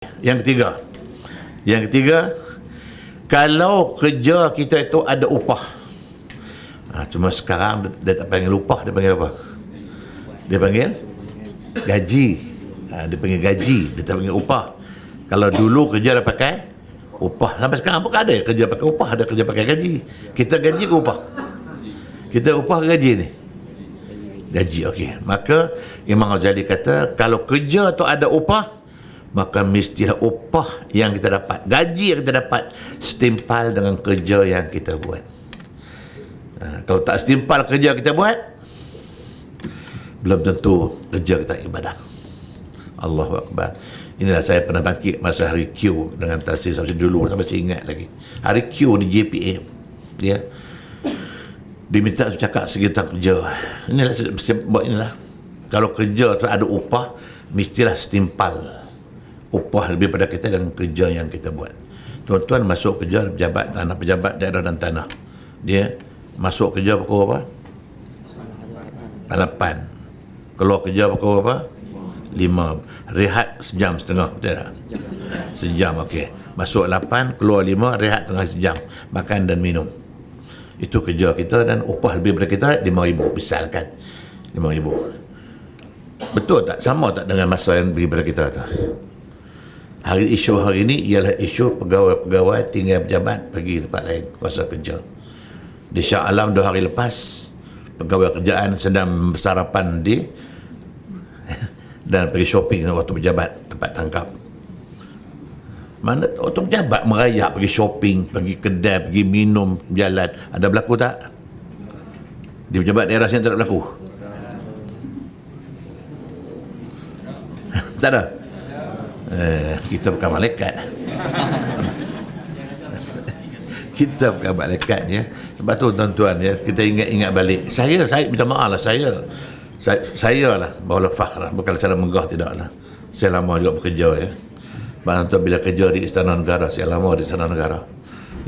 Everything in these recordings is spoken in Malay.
Yang ketiga, kalau kerja kita itu ada upah. Cuma sekarang dia tak panggil upah, dia panggil apa? Dia panggil gaji. Dia panggil gaji, dia tak panggil upah. Kalau dulu kerja dah pakai upah. Sampai sekarang pun ada kerja pakai upah, ada kerja pakai gaji. Kita gaji ke upah? Kita upah ke gaji ni? Gaji, okey. Maka Imam Ghazali kata, kalau kerja tu ada upah, maka mestilah upah yang kita dapat, gaji yang kita dapat, setimpal dengan kerja yang kita buat. Kalau tak setimpal kerja kita buat, belum tentu kerja kita ibadah. Allahu Akbar. Inilah saya pernah bangkit masa hari Q dengan tasis sampai dulu, sampai saya ingat lagi. Hari Q di JPA. Ya. Diminta cakap sekitar kerja. Inilah saya buat inilah. Kalau kerja tu ada upah, mestilah setimpal upah lebih pada kita dengan kerja yang kita buat. Tuan-tuan masuk kerja pejabat tanah, pejabat daerah dan tanah. Dia masuk kerja pukul apa? 8. Keluar kerja pukul apa? 5. Rehat sejam setengah, betul tak? Sejam, okey. Masuk 8, keluar 5, rehat tengah sejam. Makan dan minum. Itu kerja kita, dan upah lebih daripada kita 5,000, misalkan 5,000. Betul tak? Sama tak dengan masa yang lebih daripada kita tu? Isu hari ini ialah isu pegawai-pegawai tinggal pejabat pergi tempat lain kuasa kerja. Di Shah Alam 2 hari lepas, pegawai kerjaan sedang bersarapan di dan pergi shopping waktu pejabat tempat tangkap. Mana waktu pejabat merayak pergi shopping, pergi kedai, pergi minum, jalan. Ada berlaku tak? Di pejabat daerah sini tak ada berlaku? Tak ada? Kita bukan malaikat. Kita bukan malaikat, ya. Sebab tu tuan-tuan, ya, kita ingat balik. Saya minta maaf lah, saya lah bahawa fakhr, bukan secara megah, tidak lah. Saya lama juga bekerja, ya. Tuan bila kerja di Istana Negara, saya lama di Istana Negara,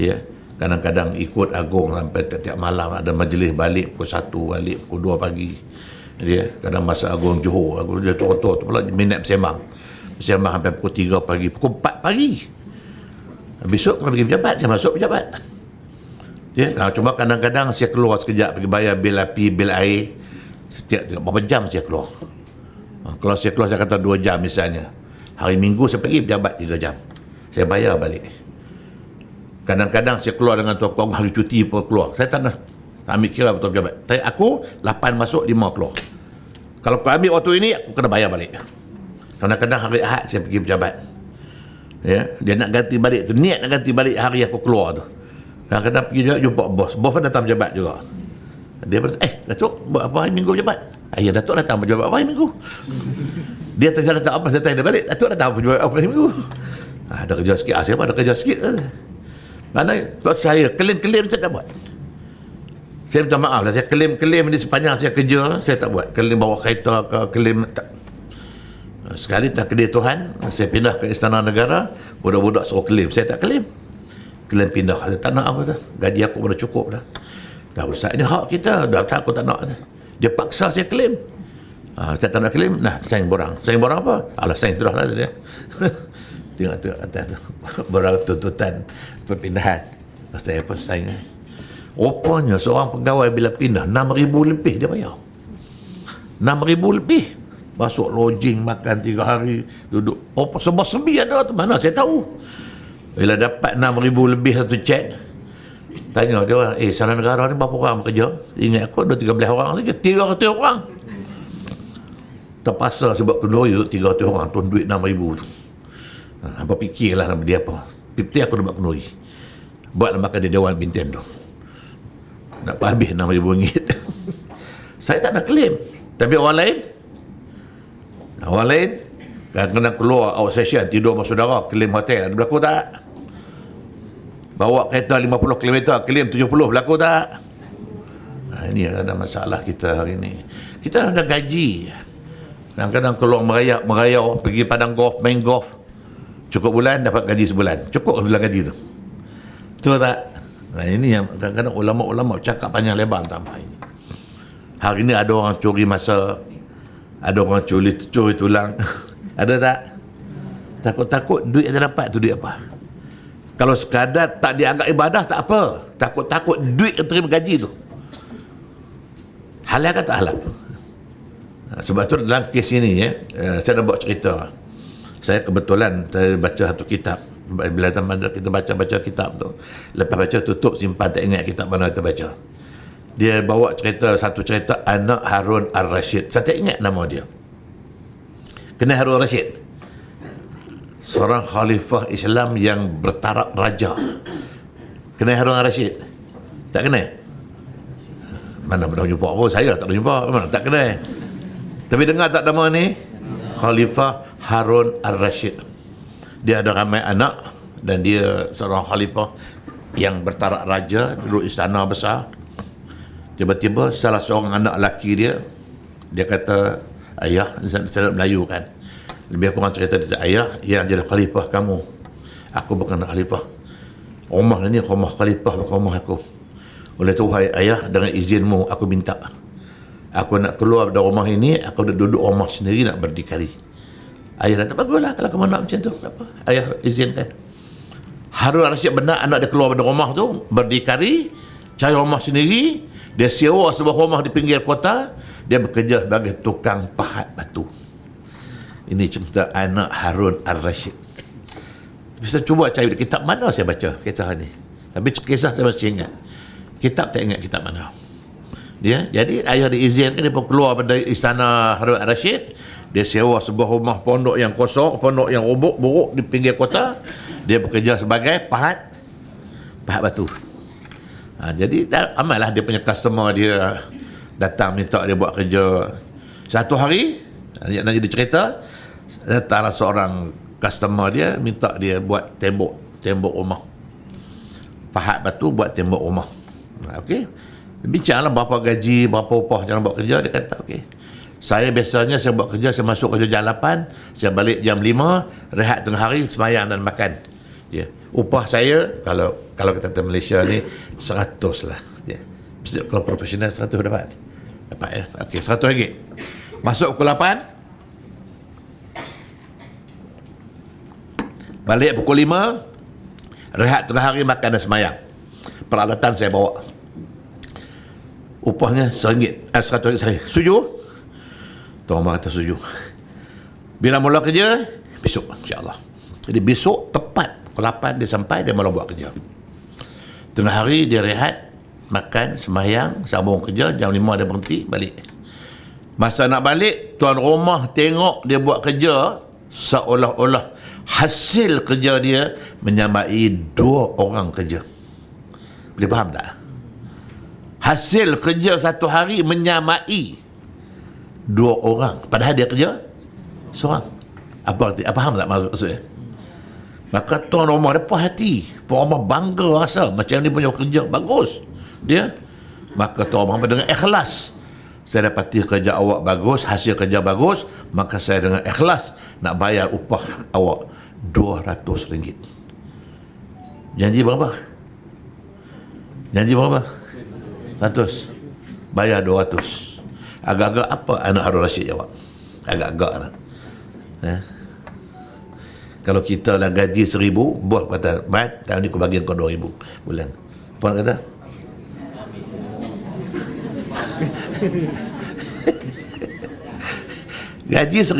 ya. Kadang-kadang ikut agung sampai tiap malam ada majlis, balik pukul 1, balik pukul 2 pagi, ya. Kadang masa agung Johor, agung dia tua-tua tu pula minat bersembang sampai pukul 3 pagi, pukul 4 pagi. Besok kalau pergi pejabat, saya masuk pejabat, ya. Cuma kadang-kadang saya keluar sekejap pergi bayar bil api, bil air. Setiap berapa jam saya keluar. Kalau saya keluar, saya kata 2 jam misalnya. Hari Minggu saya pergi pejabat 3 jam. Saya bayar balik. Kadang-kadang saya keluar dengan tuan kong, hari cuti pun keluar. Saya tak ambil kira betul pejabat. Tapi aku 8 masuk, 5 keluar. Kalau kau ambil waktu ini, aku kena bayar balik. Kadang-kadang hari Ahad saya pergi pejabat. Ya, dia nak ganti balik tu, niat nak ganti balik hari aku keluar tu. Kadang-kadang pergi juga jumpa bos. Bos pun datang pejabat juga. Dia berkata, Datuk, buat apa hari Minggu pejabat? Ya, Datuk datang pejabat apa hari Minggu? Dia tanya datang apa, saya tanya dia balik. Datuk datang pejabat apa hari Minggu? Ada kerja sikit. Saya pun ada kerja sikit. Mana buat saya, klaim-klaim saya tak buat. Saya minta maaf lah, saya klaim-klaim ni sepanjang saya kerja, saya tak buat. Klaim bawa kereta ke, klaim tak. Sekali takdir Tuhan, saya pindah ke Istana Negara, budak-budak suruh klaim, saya tak klaim. Klaim pindah, saya tak nak apa tu. Gaji aku dah cukup dah. Dah usah, ini hak kita, dah tak, aku tak nak. Dia paksa saya klaim. Saya tak nak klaim, saing borang. Saing borang apa? Alah, saing tu dah lah dia. Tengok tu atas tu. Borang tuntutan perpindahan. Saya pun saing. Rupanya seorang pegawai bila pindah, 6,000 lebih dia bayar. 6,000 lebih. Masuk lodging, makan 3 hari, duduk. Sebab sebi ada tu, mana saya tahu. Bila dapat 6,000 lebih satu cek, tanya dia orang, Istana Negara ni berapa orang kerja? Ingat aku ada 13 orang saja, 300 orang. Terpaksa sebab kenduri tu 300 orang, tuan duit 6,000 tu. Apa fikirlah nama dia apa. Pipti aku dapat kenduri. Buatlah makan di Dewan Binten tu. Nak habis 6,000 ringgit. Saya tak nak klaim. Tapi orang lain kadang-kadang keluar out session, tidur sama saudara, klaim hotel. Ada berlaku tak? Bawa kereta 50 km, klaim 70, berlaku tak? Ini ada masalah kita hari ini. Kita ada gaji. Kadang-kadang keluar merayau, pergi padang golf, main golf. Cukup bulan, dapat gaji sebulan. Cukup sebulan gaji tu. Betul tak? Ini yang kadang-kadang ulama-ulama cakap panjang lebar tentang ini. Hari ini ada orang curi masa, ada orang curi tulang. Ada tak? Takut-takut duit yang dia dapat tu duit apa? Kalau sekadar tak dianggap ibadah tak apa. Takut-takut duit yang terima gaji tu. Halal ke tak halal? Sebab tu dalam kes ini saya nak buat cerita. Saya kebetulan saya baca satu kitab. Bila kita baca kitab tu, lepas baca tutup simpan, tak ingat kitab mana kita baca. Dia bawa satu cerita anak Harun Ar-Rashid. Saya tak ingat nama dia. Kenal Harun Ar-Rashid? Seorang khalifah Islam yang bertarak raja. Kenal Harun Ar-Rashid? Tak kenal? Mana pernah jumpa pun, saya tak pernah jumpa. Mana tak kenal. Tapi dengar tak nama ni? Khalifah Harun Ar-Rashid. Dia ada ramai anak dan dia seorang khalifah yang bertarak raja, duduk istana besar. Tiba-tiba salah seorang anak lelaki dia kata, ayah, saya Melayu kan, lebih kurang cerita dia, ayah yang jadi khalifah kamu, aku bukan khalifah. Rumah ini rumah khalifah, bukan rumah aku. Oleh tu, wahai ayah, dengan izinmu aku minta, aku nak keluar dari rumah ini, aku nak duduk rumah sendiri, nak berdikari. Ayah kata, baguslah kalau kamu nak macam tu, tak apa, ayah izinkan. Harun Ar-Rashid benar anak dia keluar dari rumah tu, berdikari, cari rumah sendiri. Dia sewa sebuah rumah di pinggir kota. Dia bekerja sebagai tukang pahat batu. Ini cerita anak Harun Ar-Rashid. Bisa cuba cari kitab mana saya baca kisah ni. Tapi kisah saya masih ingat. Kitab tak ingat kitab mana. Jadi ayah diizinkan, dia pun keluar dari istana Harun Ar-Rashid. Dia sewa sebuah rumah pondok yang kosong, pondok yang buruk di pinggir kota. Dia bekerja sebagai pahat batu. Jadi amallah dia punya customer dia datang minta dia buat kerja. Satu hari nak jadi cerita, datanglah seorang customer dia minta dia buat tembok rumah, pahat batu buat tembok rumah. Okey, bincanglah berapa gaji, berapa upah jangan buat kerja. Dia kata okey, saya biasanya saya buat kerja, saya masuk kerja jam 8, saya balik jam 5, rehat tengah hari, semayang dan makan. Upah saya kalau kita Malaysia ni 100 lah. Kalau profesional 100 dapat ya. Okey, 100 ringgit. Masuk pukul 8, balik pukul 5, rehat tengah hari, makan dan semayang. Peralatan saya bawa. Upahnya RM100. 100 ringgit saya. Setuju? Tuan Omar kata setuju. Bila mula kerja, besok insya-Allah. Jadi besok tepat pukul 8 dia sampai, dia mula buat kerja. Tengah hari dia rehat, makan, semayang, sambung kerja, jam 5 dia berhenti, balik. Masa nak balik, tuan rumah tengok dia buat kerja, seolah-olah hasil kerja dia menyamai 2 orang kerja. Boleh faham tak? Hasil kerja satu hari menyamai 2 orang, padahal dia kerja seorang. Apa arti? Faham tak maksudnya? Maka tuan rumah dia puas hati, tuan rumah bangga rasa macam ni punya kerja bagus dia. Maka tuan rumah dengan ikhlas, saya dapati kerja awak bagus, hasil kerja bagus, maka saya dengan ikhlas nak bayar upah awak RM200. Janji berapa? 100. Bayar 200. Agak-agak apa anak Harun Rashid jawab? Agak-agak lah. Kalau kita lah gaji 1,000, bos kata, Mat, tahun ni aku bagi kau 2,000 bulan. Puan kata? Gaji 1,000.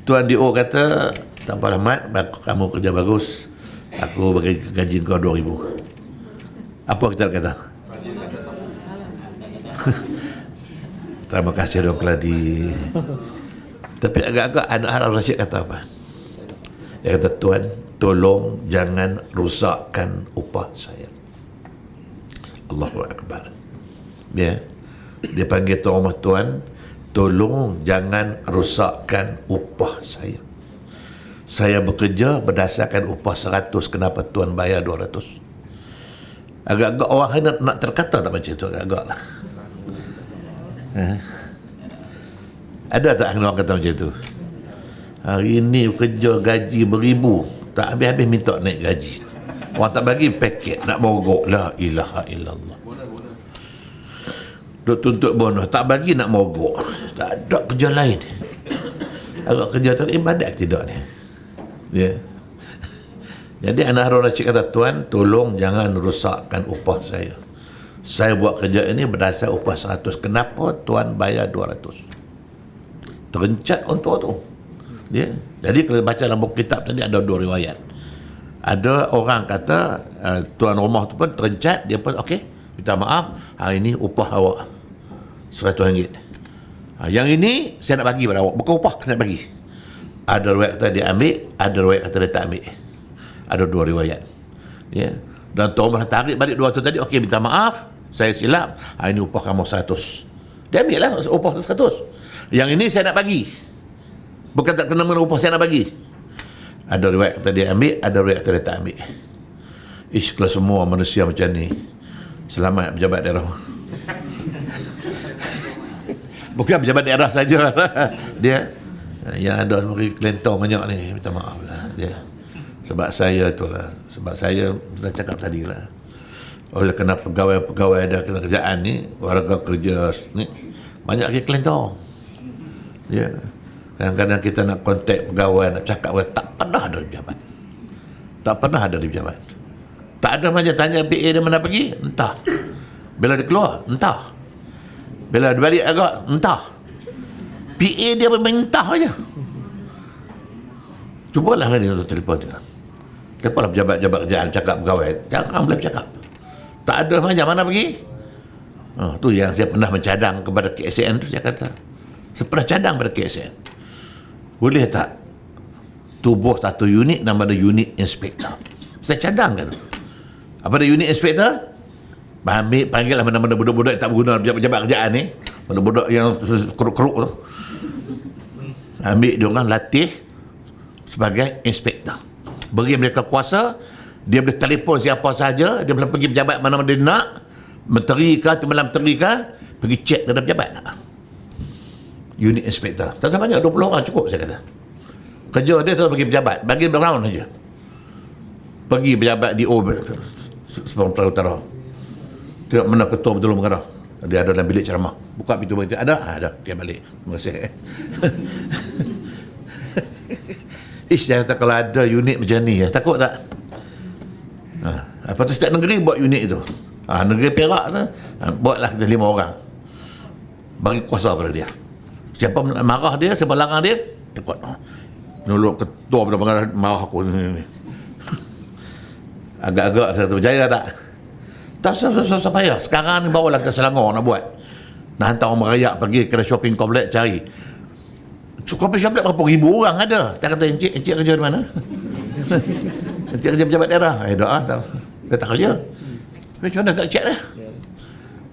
Tuan D.O. kata, tak apalah Mat, kamu kerja bagus, aku bagi gaji kau 2,000. Apa kita kata? Terima kasih Dok Ladi. Tapi agak-agak anak Harun Rashid kata apa? Dia kata, Tuan, tolong jangan rusakkan upah saya. Allahu Akbar. Dia panggil tuan rumah, Tuan, tolong jangan rusakkan upah saya. Saya bekerja berdasarkan upah 100, kenapa Tuan bayar 200? Agak-agak orang lain nak terkata tak macam itu, agak-agak lah. Ada tak orang kata macam itu? Hari ini kerja gaji beribu, tak habis-habis minta naik gaji. Orang tak bagi paket, nak mogok. La ilaha illallah. Duk tuntut bonus, tak bagi nak mogok. Tak ada kerja lain. Agak kerja tu ibadat ke tidak ni? Ya. Jadi anak Harun Rashid kata, tuan tolong jangan rusakkan upah saya. Saya buat kerja ini berdasar upah 100. Kenapa tuan bayar 200? Terencat untuk tu. Ya. Jadi kalau baca dalam buku kitab tadi ada dua riwayat. Ada orang kata tuan rumah tu pun terencat, dia pun okey, minta maaf, hari ini upah awak RM100. Yang ini saya nak bagi pada awak, bukan upah saya nak bagi. Ada riwayat kata dia ambil, ada riwayat kata dia tak ambil. Ada dua riwayat. Ya. Dan tuan rumah tarik balik 200 tadi, okey minta maaf, saya silap, hari ini upah kamu 100. Dia ambil lah upah 100. Yang ini saya nak bagi, bukan tak kena mengenai upah saya nak bagi. Ada riwayat kata dia ambil, ada riwayat kata dia tak ambil. Kalau semua manusia macam ni, selamat pejabat daerah. Bukan pejabat daerah saja. Dia yang ada kelentong banyak ni, minta maaf lah dia. Sebab saya tu lah, sebab saya dah cakap tadi lah, oleh kerana pegawai-pegawai ada kena kerjaan ni, warga kerja ni banyak lagi kelentong. Ya. Kadang-kadang kita nak kontak pegawai, nak cakap, tak pernah ada di pejabat. Tak pernah ada di pejabat. Tak ada macam tanya PA dia mana pergi, entah. Bila dia keluar, entah. Bila dia balik agak, entah. PA dia mentah aja. Cubalah kan dia untuk telefon dia. Telefonlah pejabat-pejabat kerjaan cakap pegawai. Jangan boleh bercakap. Tak ada macam mana pergi. Tu yang saya pernah mencadang kepada KSN tu, saya kata. Saya pernah cadang pada KSN. Boleh tak tubuh satu unit nama ada unit inspektor. Saya cadang kan. Apa ada unit inspektor? Panggil lah mana-mana budak-budak yang tak berguna pejabat kerjaan ni. Budak-budak yang keruk-keruk tu. Ambil dia orang latih sebagai inspektor. Beri mereka kuasa, dia boleh telefon siapa saja, dia boleh pergi pejabat mana-mana dia nak, menteri ke, malam menteri ke, pergi cek kepada pejabat. Unit inspektor. Tak banyak, 20 orang cukup saya kata. Kerja dia terus pergi pejabat, bagi berround saja. Pergi pejabat DO Sumatera Utara. Tengok mana ketua betul mengarah. Dia ada dalam bilik ceramah. Buka pintu berita. Ada. Dia balik. Terima kasih. Saya kata kalau ada unit macam ni, takut tak? Lepas tu setiap negeri buat unit tu. Negeri Perak tu, buatlah 5 orang. Bagi kuasa pada dia. Siapa marah dia, siapa larang dia, ikut. Nolong ketua pada pengarah marah aku ni. Agak-agak saya berjaya tak? Tak usah payah. Sekarang ni bawalah kita Selangor nak buat. Nak hantar orang merayak pergi ke shopping complex cari. Shopping complex berapa ribu orang ada. Tak kata encik kerja di mana? Encik kerja pejabat daerah. Dia tak kerja. Macam mana tak cek dia?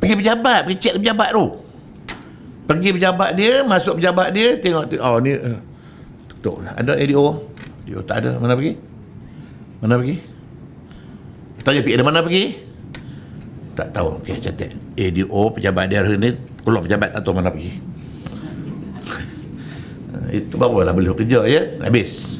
Pergi pejabat, pergi cek pejabat tu. Pergi pejabat dia, masuk pejabat dia, tengok ni betul. Ada ADO? Dia tak ada. Mana pergi? Tanya PA dia mana pergi? Tak tahu. Okey, catat. ADO pejabat daerah ni, keluar pejabat tak tahu mana pergi. Itu barulah boleh kerja ya. Habis.